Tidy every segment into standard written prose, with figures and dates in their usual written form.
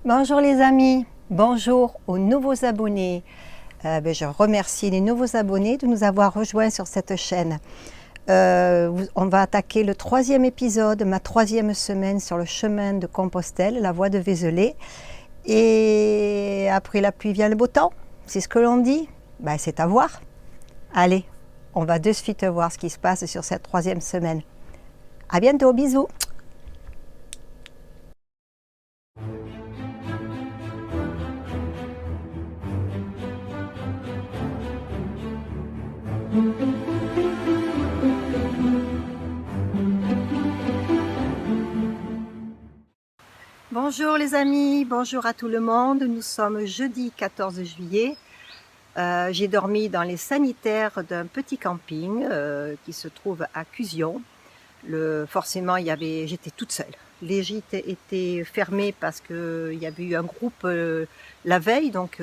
Bonjour les amis, bonjour aux nouveaux abonnés. Je remercie les nouveaux abonnés de nous avoir rejoints sur cette chaîne. On va attaquer le 3e épisode, ma 3e semaine sur le chemin de Compostelle, la voie de Vézelay. Et après la pluie vient le beau temps, c'est ce que l'on dit. C'est à voir. Allez, on va de suite voir ce qui se passe sur cette 3e semaine. À bientôt, bisous. Bonjour les amis, bonjour à tout le monde. Nous sommes jeudi 14 juillet. J'ai dormi dans les sanitaires d'un petit camping qui se trouve à Cusion. Forcément, j'étais toute seule. Les gîtes étaient fermés parce qu'il y avait eu un groupe la veille, donc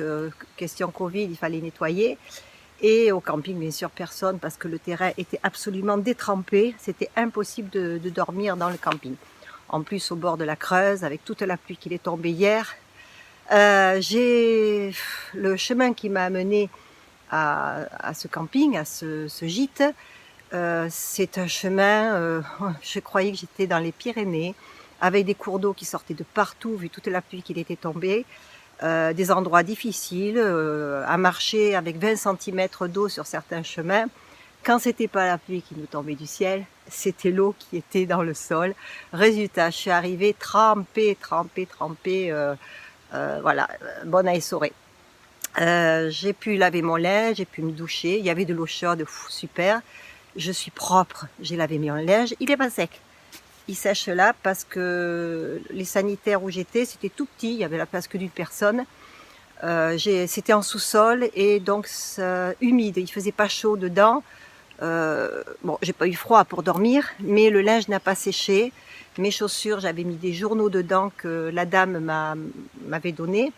question Covid, il fallait nettoyer. Et au camping, bien sûr, personne parce que le terrain était absolument détrempé. C'était impossible de dormir dans le camping. En plus, au bord de la Creuse, avec toute la pluie qui est tombée hier. J'ai le chemin qui m'a amené à ce camping, à ce gîte. C'est un chemin, je croyais que j'étais dans les Pyrénées, avec des cours d'eau qui sortaient de partout, vu toute la pluie qui était tombée. Des endroits difficiles, à marcher avec 20 cm d'eau sur certains chemins. Quand c'était pas la pluie qui nous tombait du ciel, c'était l'eau qui était dans le sol. Résultat, je suis arrivée trempée, voilà, bonne à essorer. J'ai pu laver mon linge, j'ai pu me doucher, il y avait de l'eau chaude, super. Je suis propre, j'ai lavé mon linge, il est pas sec. Il sèche là parce que les sanitaires où j'étais, c'était tout petit, il y avait la place que d'une personne. C'était en sous-sol et donc humide, il faisait pas chaud dedans. Bon, j'ai pas eu froid pour dormir, mais le linge n'a pas séché. Mes chaussures, j'avais mis des journaux dedans que la dame m'avait donné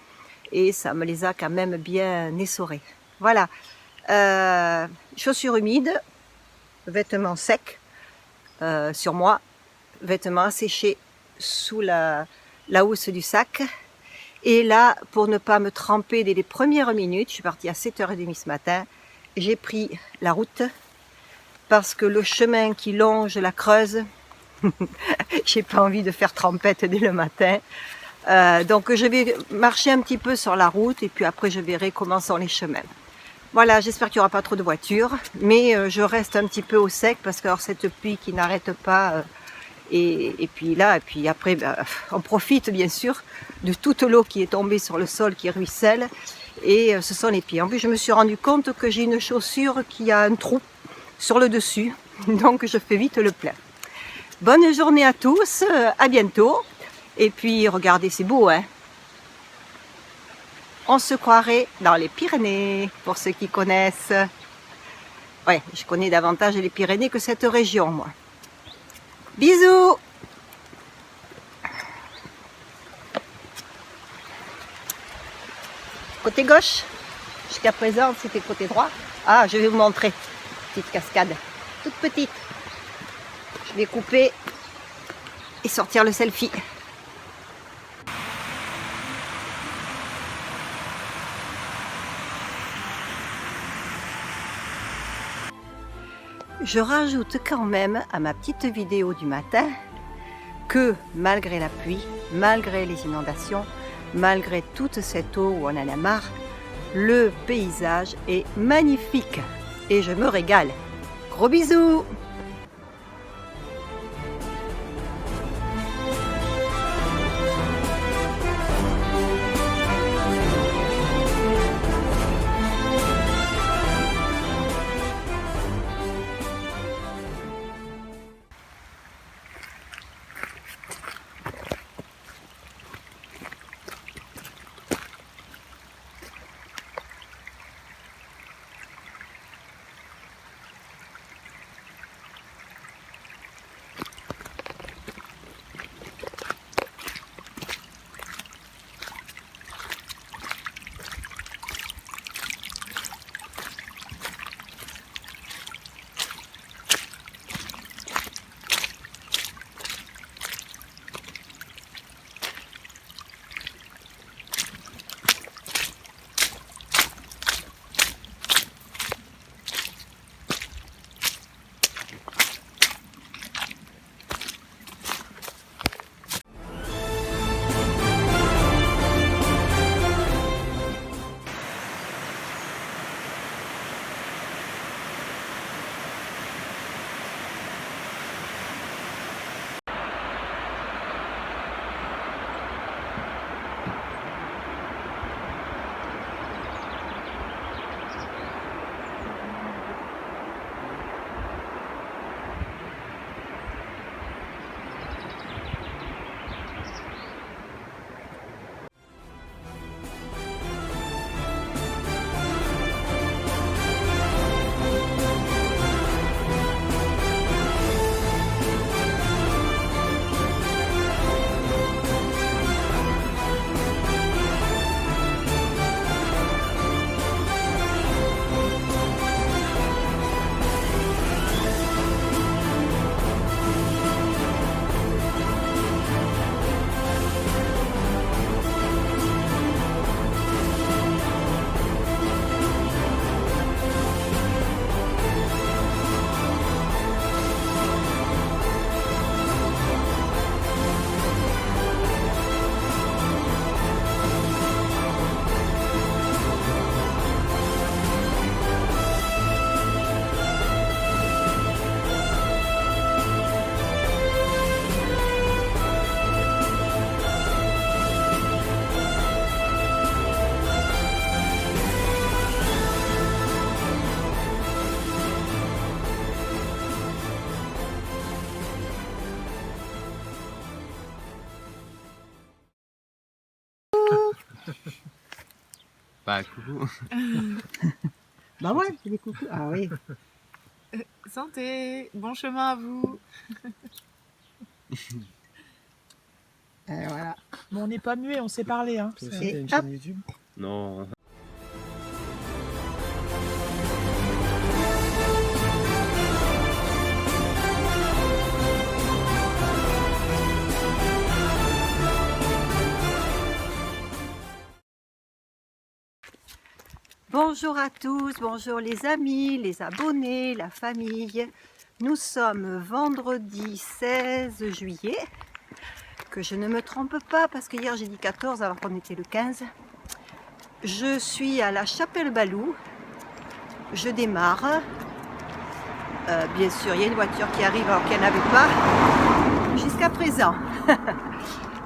et ça me les a quand même bien essorés. Voilà, chaussures humides, vêtements secs sur moi, vêtements séchés sous la housse du sac. Et là, pour ne pas me tremper dès les premières minutes, je suis partie à 7h30 ce matin, j'ai pris la route parce que le chemin qui longe la Creuse, j'ai pas envie de faire trempette dès le matin. Donc je vais marcher un petit peu sur la route et puis après je verrai comment sont les chemins. Voilà, j'espère qu'il n'y aura pas trop de voitures, mais je reste un petit peu au sec parce que alors, cette pluie qui n'arrête pas, et puis après, on profite bien sûr de toute l'eau qui est tombée sur le sol, qui ruisselle, et ce sont les pieds. En plus, je me suis rendu compte que j'ai une chaussure qui a un trou sur le dessus, donc je fais vite le plein. Bonne journée à tous, à bientôt, et puis regardez, c'est beau, hein. On se croirait dans les Pyrénées, pour ceux qui connaissent. Ouais, je connais davantage les Pyrénées que cette région, moi. Bisous! Côté gauche, jusqu'à présent c'était côté droit. Ah, je vais vous montrer. Petite cascade, toute petite. Je vais couper et sortir le selfie. Je rajoute quand même à ma petite vidéo du matin que malgré la pluie, malgré les inondations, malgré toute cette eau où on en a marre, le paysage est magnifique et je me régale. Gros bisous! Bah coucou. Bah ouais, c'est des coucous. Ah oui. Santé, bon chemin à vous. Voilà. Bon, on n'est pas muet, on sait parler. Hein. Toi aussi, Et t'as une hop. chaîne YouTube? Non. Bonjour à tous, bonjour les amis, les abonnés, la famille. Nous sommes vendredi 16 juillet, que je ne me trompe pas parce que hier j'ai dit 14 alors qu'on était le 15. Je suis à la Chapelle-Balou, je démarre. Bien sûr, il y a une voiture qui arrive alors qu'il n'y en avait pas jusqu'à présent.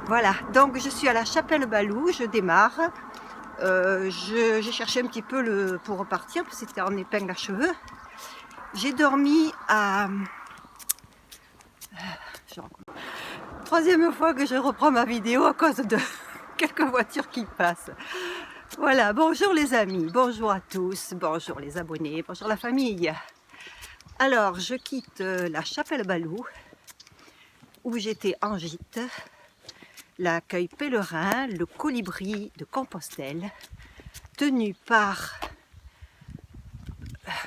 Voilà, donc je suis à la Chapelle-Balou, je démarre. J'ai cherché un petit peu pour repartir, parce que c'était en épingle à cheveux. J'ai dormi à... Troisième fois que je reprends ma vidéo à cause de quelques voitures qui passent. Voilà, bonjour les amis, bonjour à tous, bonjour les abonnés, bonjour la famille. Alors, je quitte la Chapelle-Balou, où j'étais en gîte. L'accueil pèlerin, le colibri de Compostelle, tenu par,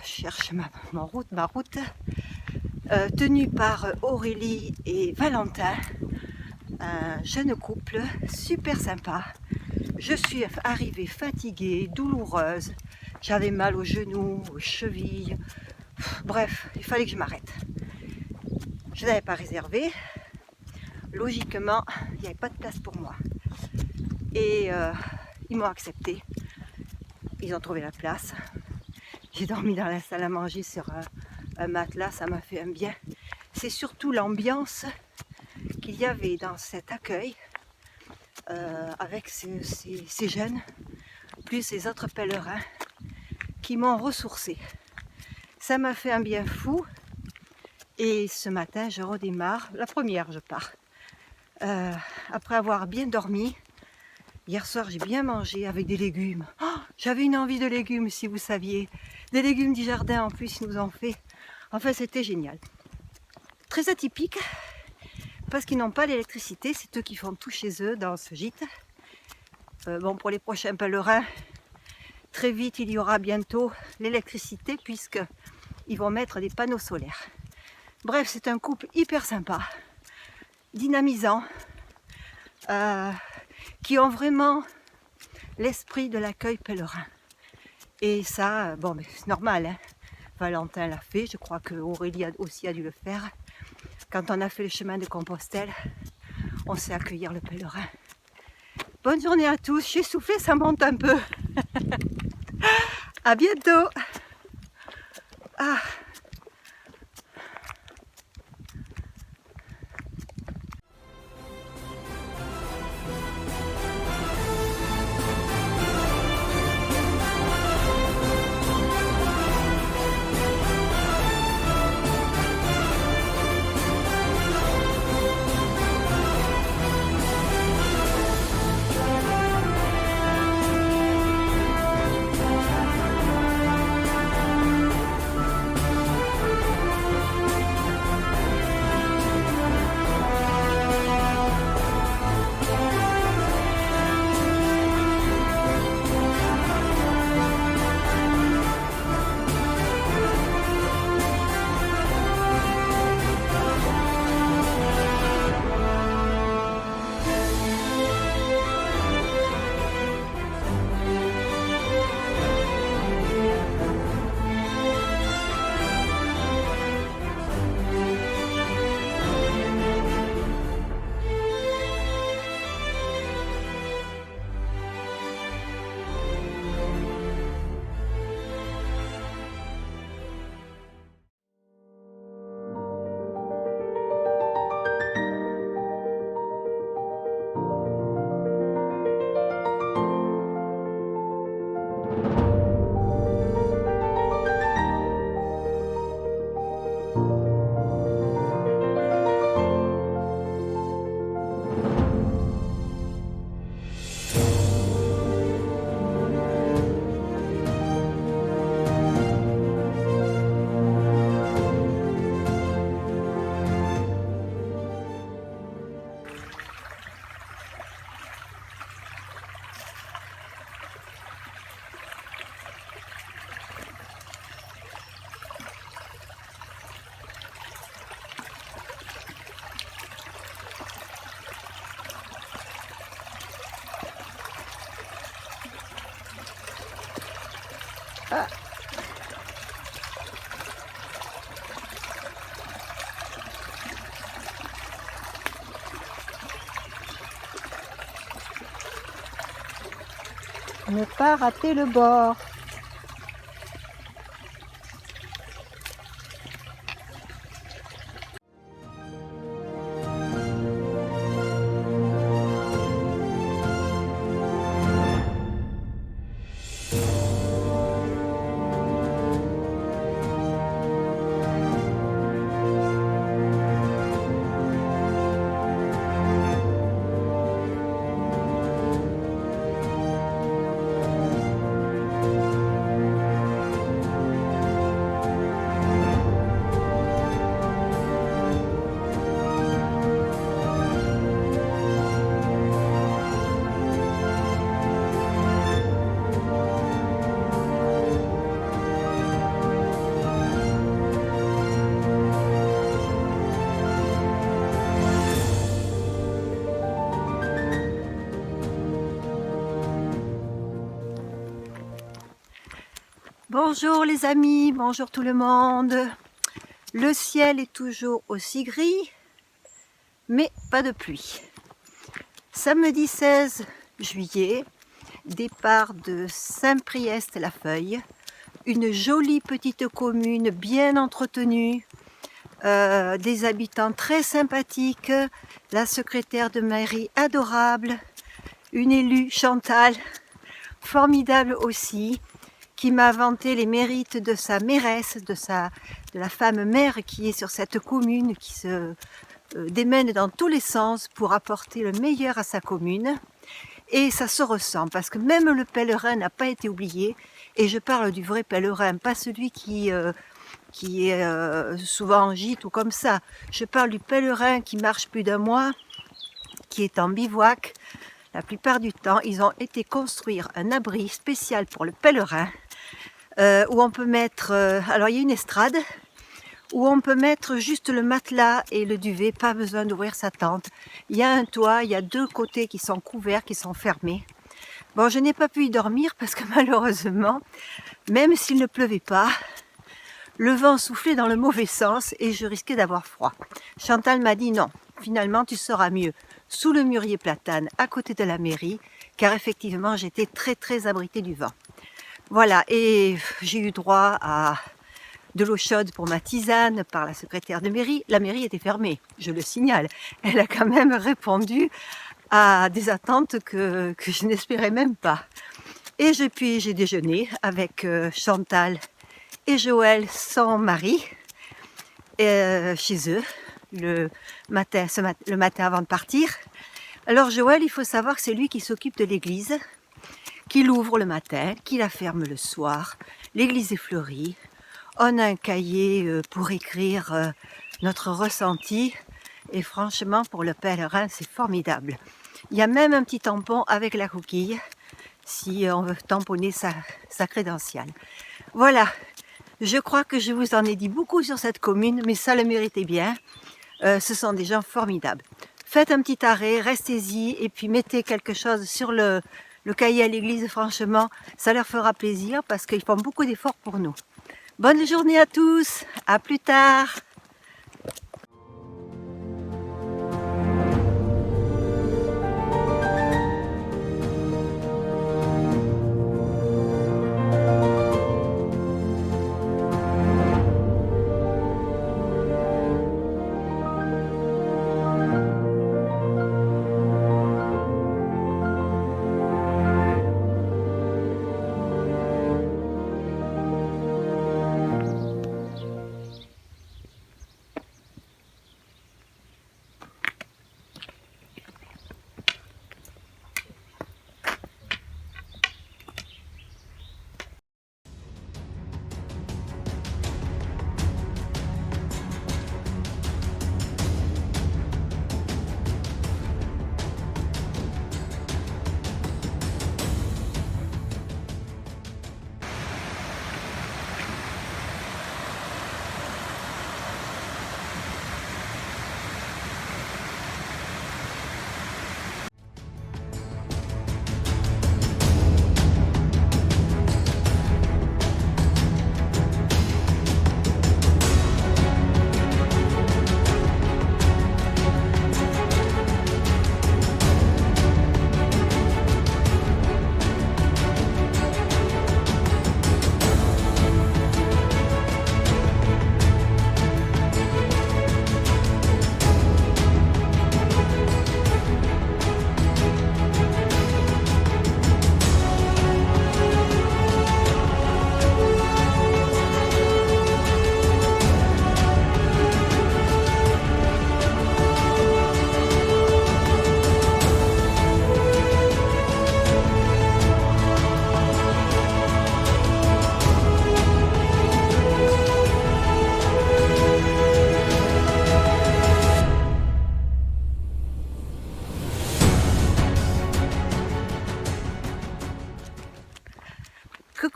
je cherche ma route, tenu par Aurélie et Valentin, un jeune couple super sympa. Je suis arrivée fatiguée, douloureuse, j'avais mal aux genoux, aux chevilles, bref, il fallait que je m'arrête. Je n'avais pas réservé. Logiquement, il n'y avait pas de place pour moi. Et ils m'ont accepté. Ils ont trouvé la place. J'ai dormi dans la salle à manger sur un matelas, ça m'a fait un bien. C'est surtout l'ambiance qu'il y avait dans cet accueil avec ces jeunes, plus les autres pèlerins qui m'ont ressourcée. Ça m'a fait un bien fou. Et ce matin, je redémarre. La première, je pars. Après avoir bien dormi, hier soir j'ai bien mangé avec des légumes. Oh, j'avais une envie de légumes si vous saviez. Des légumes du jardin en plus ils nous ont fait. Enfin c'était génial. Très atypique parce qu'ils n'ont pas l'électricité, c'est eux qui font tout chez eux dans ce gîte. Bon pour les prochains pèlerins, très vite il y aura bientôt l'électricité puisque ils vont mettre des panneaux solaires. Bref c'est un couple hyper sympa. Dynamisants, qui ont vraiment l'esprit de l'accueil pèlerin. Et ça, bon, c'est normal, hein. Valentin l'a fait, je crois que Aurélie aussi a dû le faire. Quand on a fait le chemin de Compostelle, on sait accueillir le pèlerin. Bonne journée à tous, je suis essoufflée, ça monte un peu. À bientôt. Ah. Ah. Ne pas rater le bord. Bonjour les amis, bonjour tout le monde. Le ciel est toujours aussi gris, mais pas de pluie. Samedi 16 juillet, départ de Saint-Priest-la-Feuille, une jolie petite commune bien entretenue, des habitants très sympathiques, la secrétaire de mairie adorable, une élue Chantal, formidable aussi, qui m'a vanté les mérites de sa mairesse, de la femme maire qui est sur cette commune, qui se démène dans tous les sens pour apporter le meilleur à sa commune. Et ça se ressent, parce que même le pèlerin n'a pas été oublié, et je parle du vrai pèlerin, pas celui qui est souvent en gîte ou comme ça. Je parle du pèlerin qui marche plus d'un mois, qui est en bivouac. La plupart du temps, ils ont été construire un abri spécial pour le pèlerin, où on peut mettre, alors il y a une estrade, où on peut mettre juste le matelas et le duvet, pas besoin d'ouvrir sa tente. Il y a un toit, il y a deux côtés qui sont couverts, qui sont fermés. Bon, je n'ai pas pu y dormir parce que malheureusement, même s'il ne pleuvait pas, le vent soufflait dans le mauvais sens et je risquais d'avoir froid. Chantal m'a dit non, finalement tu seras mieux sous le mûrier platane à côté de la mairie, car effectivement j'étais très abritée du vent. Voilà, et j'ai eu droit à de l'eau chaude pour ma tisane par la secrétaire de mairie. La mairie était fermée, je le signale. Elle a quand même répondu à des attentes que je n'espérais même pas. Et puis j'ai déjeuné avec Chantal et Joël, son mari, chez eux, le matin avant de partir. Alors Joël, il faut savoir que c'est lui qui s'occupe de l'église, qui l'ouvre le matin, qui la ferme le soir. L'église est fleurie. On a un cahier pour écrire notre ressenti. Et franchement, pour le pèlerin, c'est formidable. Il y a même un petit tampon avec la coquille, si on veut tamponner sa crédentiale. Voilà, je crois que je vous en ai dit beaucoup sur cette commune, mais ça le méritait bien. Ce sont des gens formidables. Faites un petit arrêt, restez-y, et puis mettez quelque chose sur le cahier à l'église, franchement, ça leur fera plaisir parce qu'ils font beaucoup d'efforts pour nous. Bonne journée à tous, à plus tard.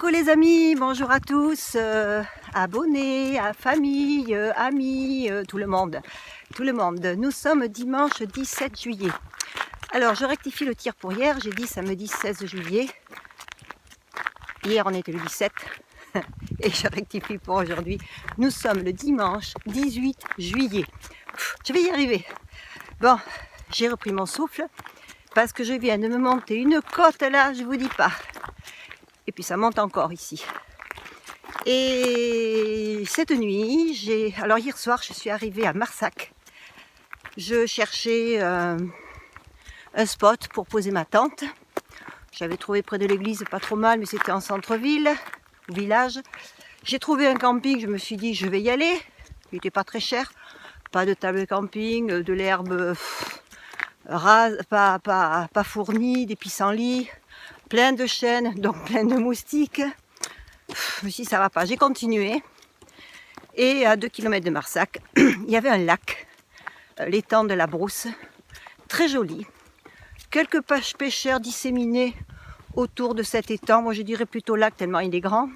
Coucou les amis, bonjour à tous, abonnés, à famille, amis, tout le monde. Nous sommes dimanche 17 juillet. Alors je rectifie le tir pour hier, j'ai dit samedi 16 juillet. Hier on était le 17 et je rectifie pour aujourd'hui. Nous sommes le dimanche 18 juillet. Je vais y arriver. Bon, j'ai repris mon souffle parce que je viens de me monter une côte là, je vous dis pas. Et puis ça monte encore ici. Et cette nuit, alors hier soir, je suis arrivée à Marsac. Je cherchais un spot pour poser ma tente. J'avais trouvé près de l'église, pas trop mal, mais c'était en centre-ville, au village. J'ai trouvé un camping, je me suis dit je vais y aller. Il n'était pas très cher. Pas de table de camping, de l'herbe rase, pas fournie, des pissenlits. Plein de chênes, donc plein de moustiques. Je me suis dit, ça va pas. J'ai continué. Et à 2 km de Marsac, il y avait un lac, l'étang de la Brousse, très joli. Quelques pêcheurs disséminés autour de cet étang. Moi, je dirais plutôt lac, tellement il est grand.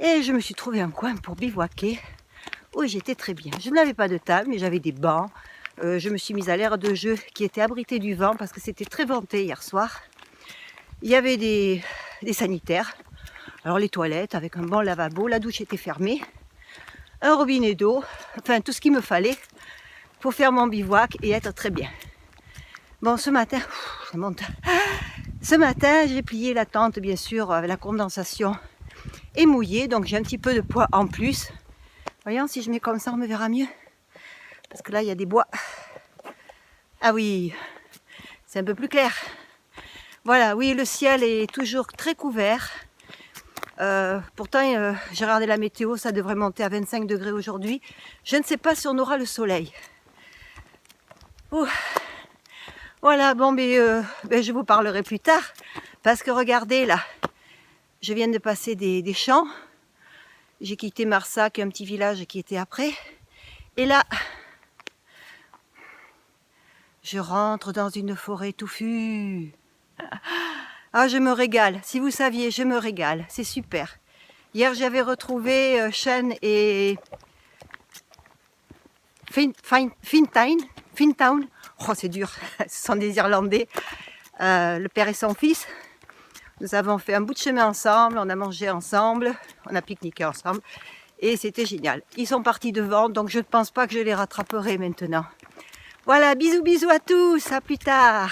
Et je me suis trouvé un coin pour bivouaquer, où j'étais très bien. Je n'avais pas de table, mais j'avais des bancs. Je me suis mise à l'aire de jeu qui était abritée du vent, parce que c'était très venté hier soir. Il y avait des sanitaires, alors les toilettes avec un bon lavabo, la douche était fermée, un robinet d'eau, enfin tout ce qu'il me fallait pour faire mon bivouac et être très bien. Bon, ce matin, ça monte. Ce matin, j'ai plié la tente, bien sûr, avec la condensation est mouillée, donc j'ai un petit peu de poids en plus. Voyons, si je mets comme ça, on me verra mieux. Parce que là, il y a des bois. Ah oui, c'est un peu plus clair. Voilà, oui, le ciel est toujours très couvert. Pourtant, j'ai regardé la météo, ça devrait monter à 25 degrés aujourd'hui. Je ne sais pas si on aura le soleil. Ouh. Voilà, bon, mais je vous parlerai plus tard. Parce que regardez, là, je viens de passer des champs. J'ai quitté Marsac, un petit village qui était après. Et là, je rentre dans une forêt touffue. Ah, je me régale. Si vous saviez, je me régale. C'est super. Hier, j'avais retrouvé chêne et Fintown. Oh, c'est dur. Ce sont des Irlandais. Le père et son fils. Nous avons fait un bout de chemin ensemble. On a mangé ensemble. On a pique-niqué ensemble. Et c'était génial. Ils sont partis devant, donc je ne pense pas que je les rattraperai maintenant. Voilà, bisous, bisous à tous. À plus tard.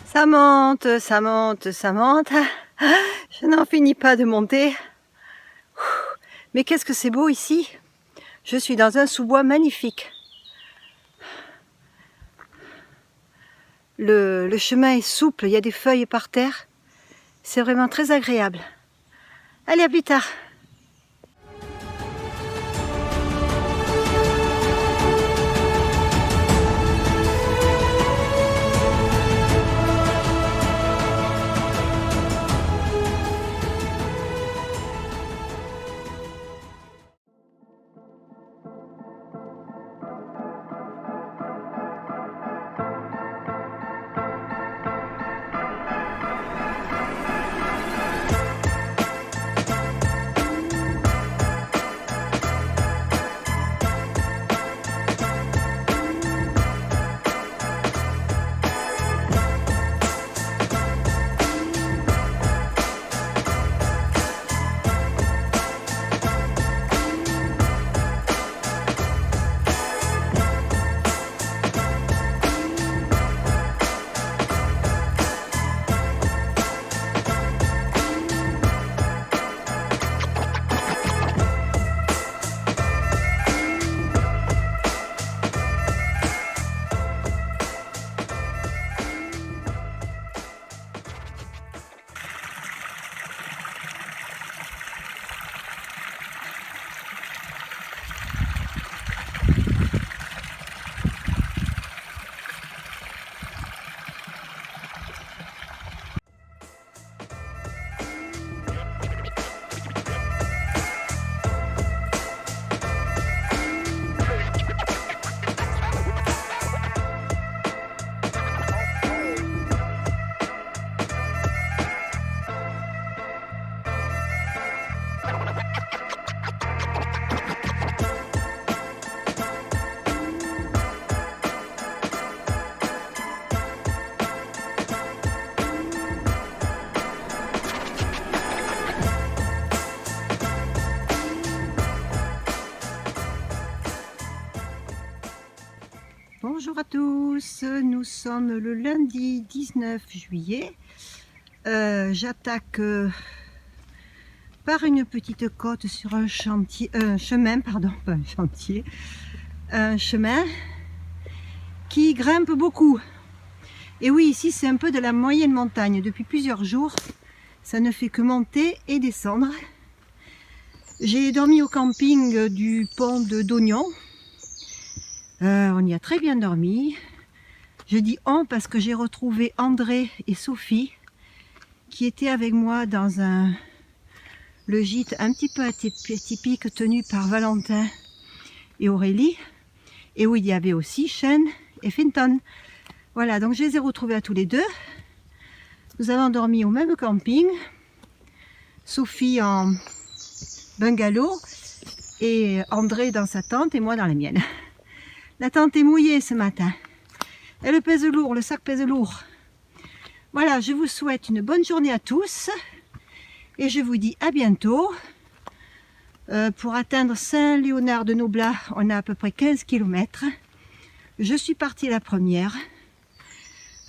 Ça monte, ça monte, ça monte. Je n'en finis pas de monter. Mais qu'est-ce que c'est beau ici. Je suis dans un sous-bois magnifique. Le chemin est souple, il y a des feuilles par terre. C'est vraiment très agréable. Allez, à plus tard. Bonjour à tous, nous sommes le lundi 19 juillet. J'attaque par une petite côte sur un chantier, chemin qui grimpe beaucoup. Et oui, ici c'est un peu de la moyenne montagne. Depuis plusieurs jours, ça ne fait que monter et descendre. J'ai dormi au camping du pont de Dognon. On y a très bien dormi. Je dis on parce que j'ai retrouvé André et Sophie qui étaient avec moi dans le gîte un petit peu atypique tenu par Valentin et Aurélie, et où il y avait aussi Shane et Finton. Voilà, donc je les ai retrouvés à tous les deux. Nous avons dormi au même camping, Sophie en bungalow et André dans sa tente et moi dans la mienne. La tente est mouillée ce matin. Elle pèse lourd, le sac pèse lourd. Voilà, je vous souhaite une bonne journée à tous. Et je vous dis à bientôt. Pour atteindre Saint-Léonard-de-Noblat, on a à peu près 15 km. Je suis partie la première.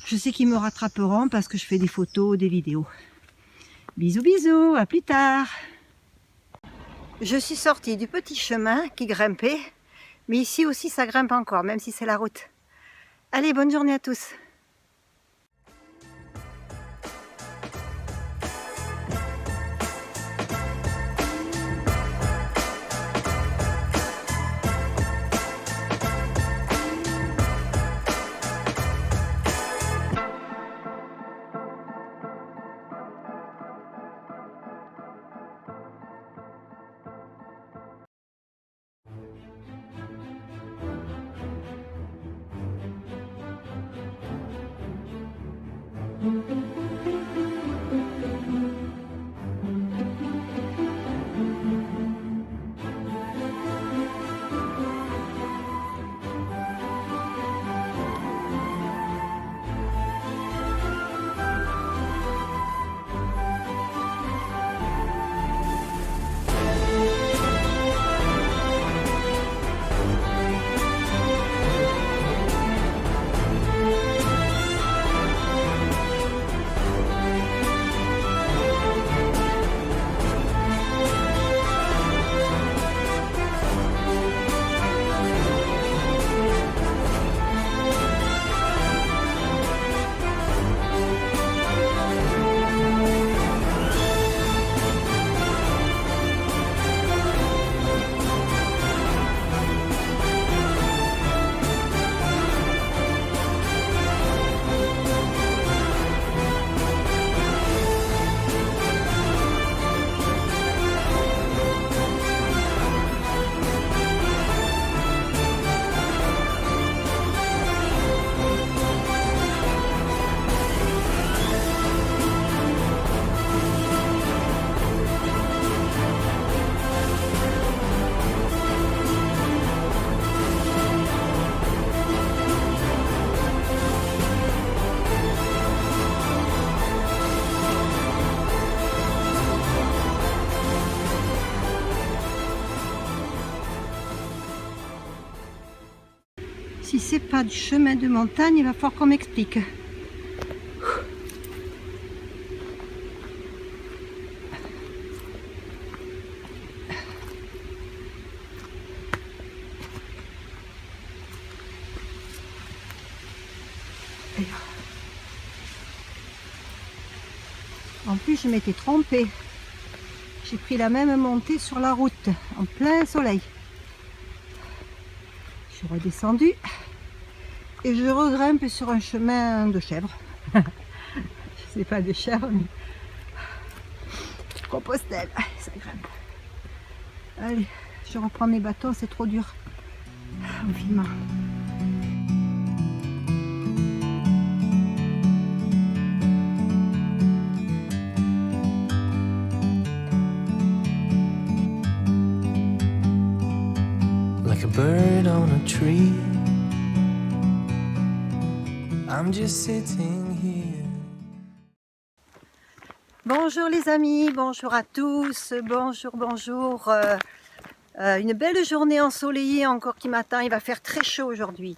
Je sais qu'ils me rattraperont parce que je fais des photos, des vidéos. Bisous, bisous, à plus tard. Je suis sortie du petit chemin qui grimpait. Mais ici aussi ça grimpe encore, même si c'est la route. Allez, bonne journée à tous. Si c'est pas du chemin de montagne, il va falloir qu'on m'explique. En plus, je m'étais trompée. J'ai pris la même montée sur la route, en plein soleil. Je suis redescendue et je regrimpe sur un chemin de chèvre. Je sais pas de chèvre, mais Compostelle, ça grimpe. Allez, je reprends mes bâtons, c'est trop dur. Vivement. Like a bird on a tree, I'm just sitting here. Bonjour les amis, bonjour à tous, bonjour. Une belle journée ensoleillée encore qui m'attend, il va faire très chaud aujourd'hui.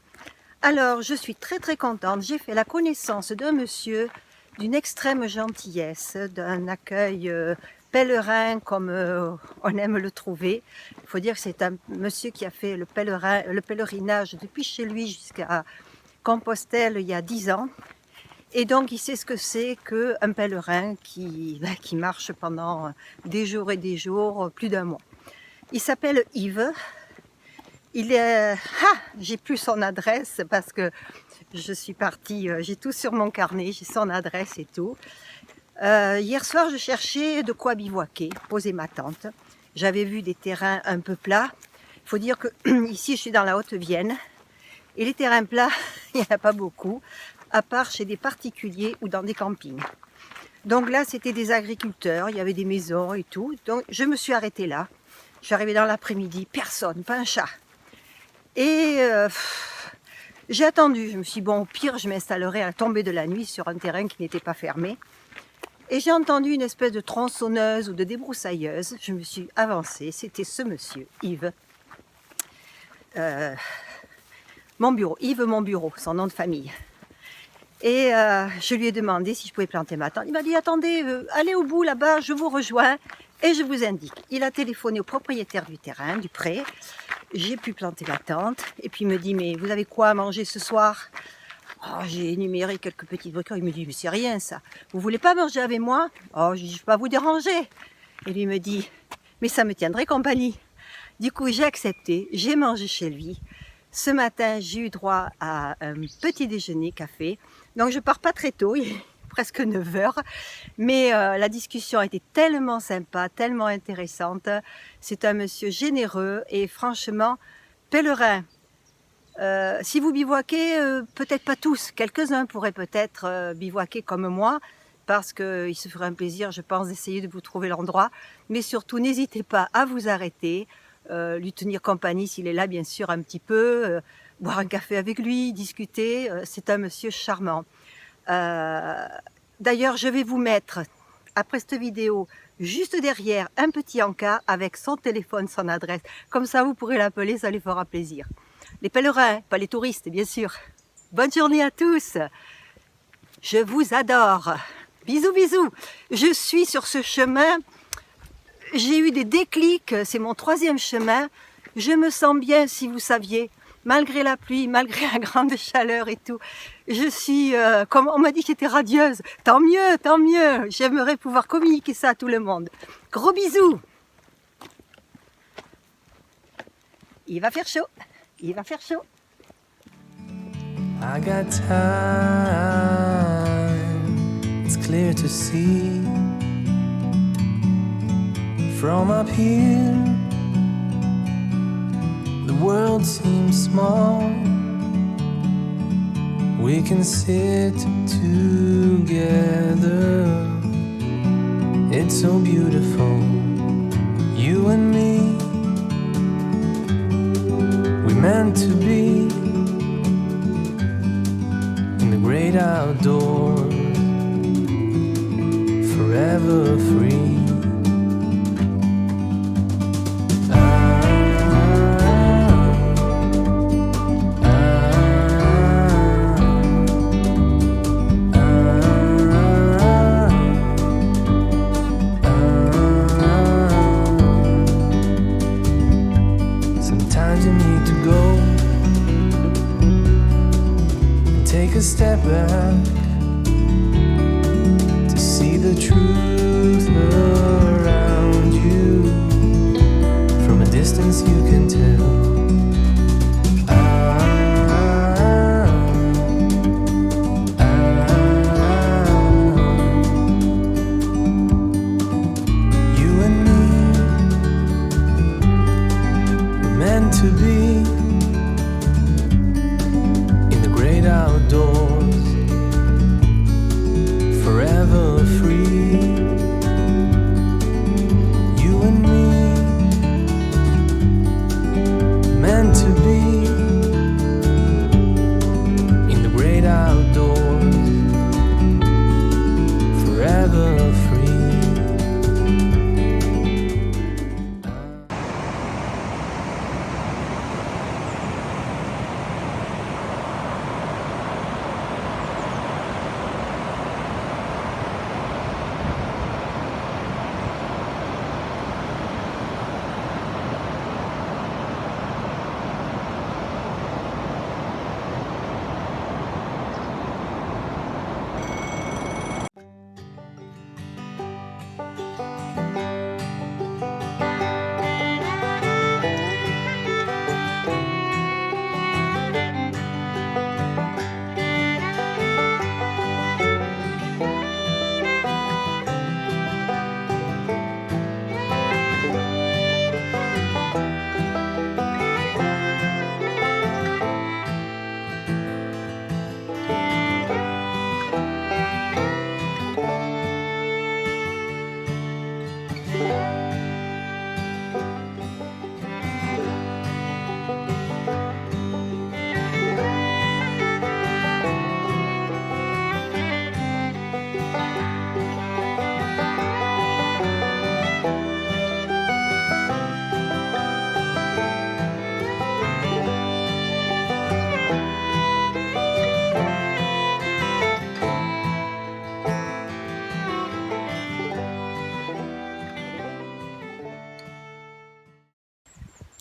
Alors, je suis très très contente. J'ai fait la connaissance d'un monsieur d'une extrême gentillesse, d'un accueil pèlerin comme on aime le trouver. Il faut dire que c'est un monsieur qui a fait le pèlerinage depuis chez lui jusqu'à Compostelle il y a 10 ans. Et donc, il sait ce que c'est qu'un pèlerin qui marche pendant des jours et des jours, plus d'1 mois. Il s'appelle Yves. Il est... j'ai plus son adresse parce que je suis partie, j'ai tout sur mon carnet, j'ai son adresse et tout. Hier soir, je cherchais de quoi bivouaquer, poser ma tente. J'avais vu des terrains un peu plats. Il faut dire que ici, je suis dans la Haute-Vienne. Et les terrains plats, il n'y en a pas beaucoup, à part chez des particuliers ou dans des campings. Donc là, c'était des agriculteurs, il y avait des maisons et tout. Donc je me suis arrêtée là. Je suis arrivée dans l'après-midi, personne, pas un chat. Et j'ai attendu, je me suis dit, bon, au pire, je m'installerai à la tombée de la nuit sur un terrain qui n'était pas fermé. Et j'ai entendu une espèce de tronçonneuse ou de débroussailleuse. Je me suis avancée, c'était ce monsieur, Yves. Mon bureau, son nom de famille. Et je lui ai demandé si je pouvais planter ma tente. Il m'a dit, attendez, allez au bout là-bas, je vous rejoins et je vous indique. Il a téléphoné au propriétaire du terrain, du pré. J'ai pu planter la tente. Et puis il me dit, mais vous avez quoi à manger ce soir? Oh, j'ai énuméré quelques petites bricoles. Il me dit, mais c'est rien ça. Vous voulez pas manger avec moi? Oh, je ne vais pas vous déranger. Et lui me dit, mais ça me tiendrait compagnie. Du coup, j'ai accepté, j'ai mangé chez lui. Ce matin, j'ai eu droit à un petit déjeuner café. Donc, je pars pas très tôt, il est presque 9 heures. Mais la discussion a été tellement sympa, tellement intéressante. C'est un monsieur généreux et franchement, pèlerin. Si vous bivouaquez, peut-être pas tous, quelques-uns pourraient peut-être bivouaquer comme moi, parce qu'il se ferait un plaisir, je pense, d'essayer de vous trouver l'endroit. Mais surtout, n'hésitez pas à vous arrêter, lui tenir compagnie s'il est là, bien sûr, un petit peu, boire un café avec lui, discuter. C'est un monsieur charmant. D'ailleurs, je vais vous mettre, après cette vidéo, juste derrière, un petit encart avec son téléphone, son adresse. Comme ça, vous pourrez l'appeler, ça lui fera plaisir. Les pèlerins, pas les touristes, bien sûr. Bonne journée à tous. Je vous adore. Bisous, bisous. Je suis sur ce chemin. J'ai eu des déclics. C'est mon 3e chemin. Je me sens bien, si vous saviez. Malgré la pluie, malgré la grande chaleur et tout. Je suis, comme on m'a dit que j'étais radieuse. Tant mieux, tant mieux. J'aimerais pouvoir communiquer ça à tout le monde. Gros bisous. Il va faire chaud. Il va faire chaud. I got time, it's clear to see. From up here, the world seems small. We can sit together. It's so beautiful, you and me. Meant to be in the great outdoors, forever free. Sometimes you need to go and take a step back to see the truth around you. From a distance you can tell. You and me were meant to be in the great outdoors, forever free. You and me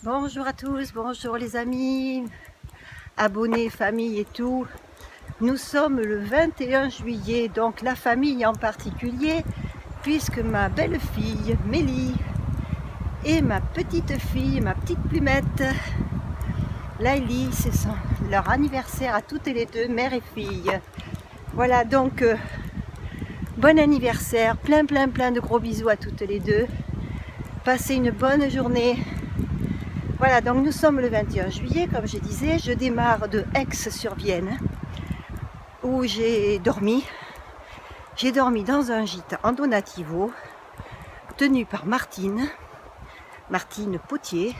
Bonjour à tous, bonjour les amis, abonnés, famille et tout. Nous sommes le 21 juillet, donc la famille en particulier, puisque ma belle-fille Mélie et ma petite fille, ma petite plumette Laïli, c'est leur anniversaire à toutes les deux, mère et fille. Voilà, donc bon anniversaire, plein de gros bisous à toutes les deux. Passez une bonne journée. Voilà, donc nous sommes le 21 juillet, comme je disais, je démarre de Aix-sur-Vienne, où j'ai dormi. J'ai dormi dans un gîte en donativo, tenu par Martine Potier.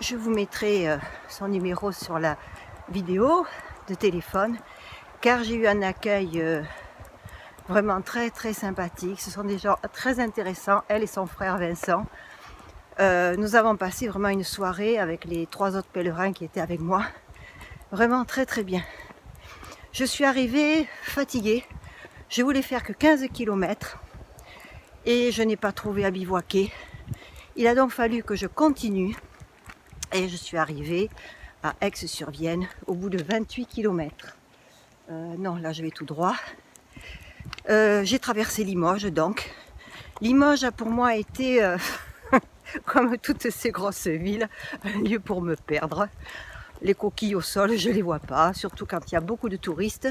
Je vous mettrai son numéro sur la vidéo de téléphone, car j'ai eu un accueil vraiment très sympathique. Ce sont des gens très intéressants, elle et son frère Vincent. Nous avons passé vraiment une soirée avec les 3 autres pèlerins qui étaient avec moi. Vraiment très bien. Je suis arrivée fatiguée. Je voulais faire que 15 km et je n'ai pas trouvé à bivouaquer. Il a donc fallu que je continue et je suis arrivée à Aix-sur-Vienne au bout de 28 km. Non, là je vais tout droit. J'ai traversé Limoges donc. Limoges a pour moi été... comme toutes ces grosses villes, un lieu pour me perdre. Les coquilles au sol, je ne les vois pas, surtout quand il y a beaucoup de touristes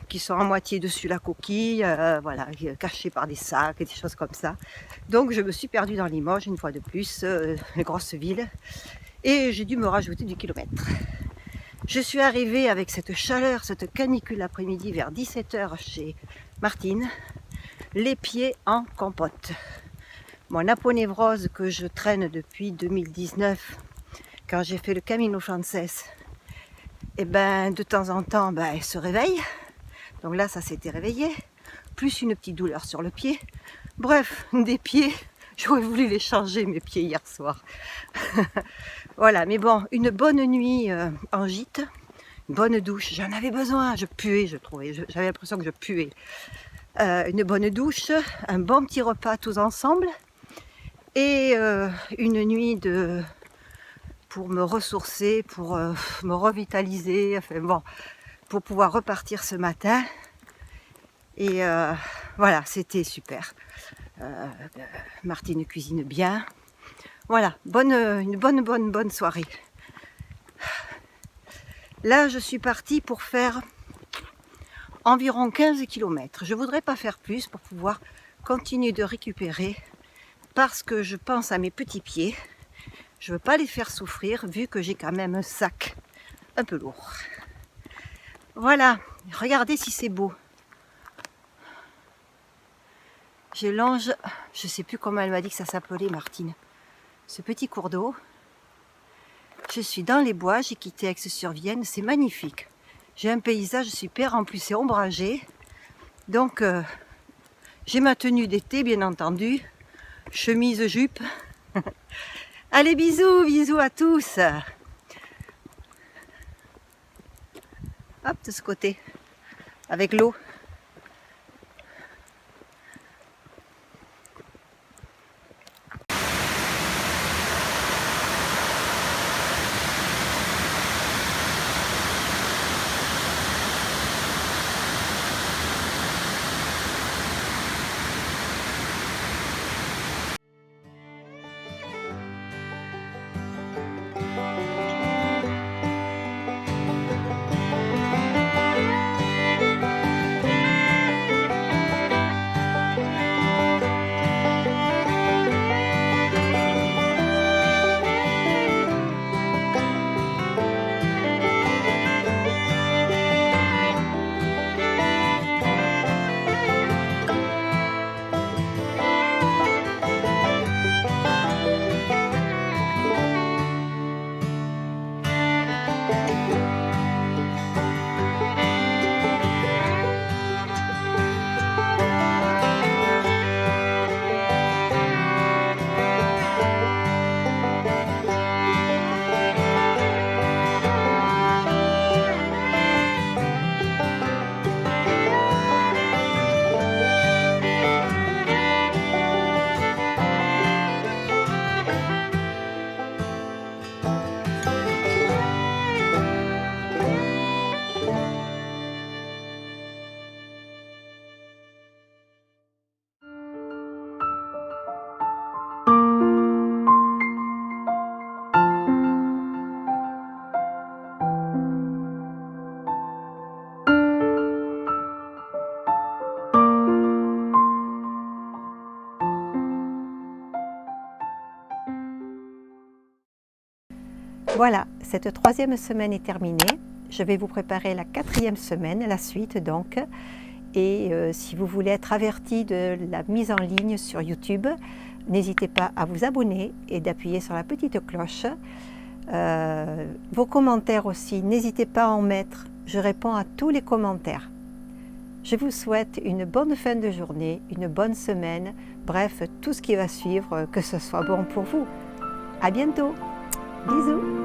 qui sont à moitié dessus la coquille, voilà, cachés par des sacs et des choses comme ça. Donc je me suis perdue dans Limoges une fois de plus, les grosses villes, et j'ai dû me rajouter du kilomètre. Je suis arrivée avec cette chaleur, cette canicule l'après-midi vers 17h chez Martine, les pieds en compote. Mon aponévrose que je traîne depuis 2019, quand j'ai fait le Camino Frances, et ben de temps en temps, elle se réveille. Donc là, ça s'était réveillé. Plus une petite douleur sur le pied. Bref, des pieds. J'aurais voulu les changer, mes pieds, hier soir. Voilà, mais bon, une bonne nuit en gîte. Une bonne douche. J'en avais besoin. Je puais, je trouvais. J'avais l'impression que je puais. Une bonne douche. Un bon petit repas tous ensemble. Et une nuit pour me ressourcer, pour me revitaliser, enfin bon, pour pouvoir repartir ce matin. Et voilà, c'était super. Martine cuisine bien. Voilà, une bonne soirée. Là, je suis partie pour faire environ 15 km. Je ne voudrais pas faire plus pour pouvoir continuer de récupérer, parce que je pense à mes petits pieds. Je ne veux pas les faire souffrir vu que j'ai quand même un sac un peu lourd. Voilà, regardez si c'est beau. Je longe, je ne sais plus comment elle m'a dit que ça s'appelait, Martine, ce petit cours d'eau. Je suis dans les bois, j'ai quitté Aix-sur-Vienne, c'est magnifique. J'ai un paysage super, en plus c'est ombragé. Donc j'ai ma tenue d'été bien entendu. Chemise, jupe. Allez, bisous à tous. Hop, de ce côté, avec l'eau. Voilà, cette 3e semaine est terminée. Je vais vous préparer la 4e semaine, la suite donc. Et si vous voulez être averti de la mise en ligne sur YouTube, n'hésitez pas à vous abonner et d'appuyer sur la petite cloche. Vos commentaires aussi, n'hésitez pas à en mettre. Je réponds à tous les commentaires. Je vous souhaite une bonne fin de journée, une bonne semaine, bref, tout ce qui va suivre, que ce soit bon pour vous. À bientôt. Bisous.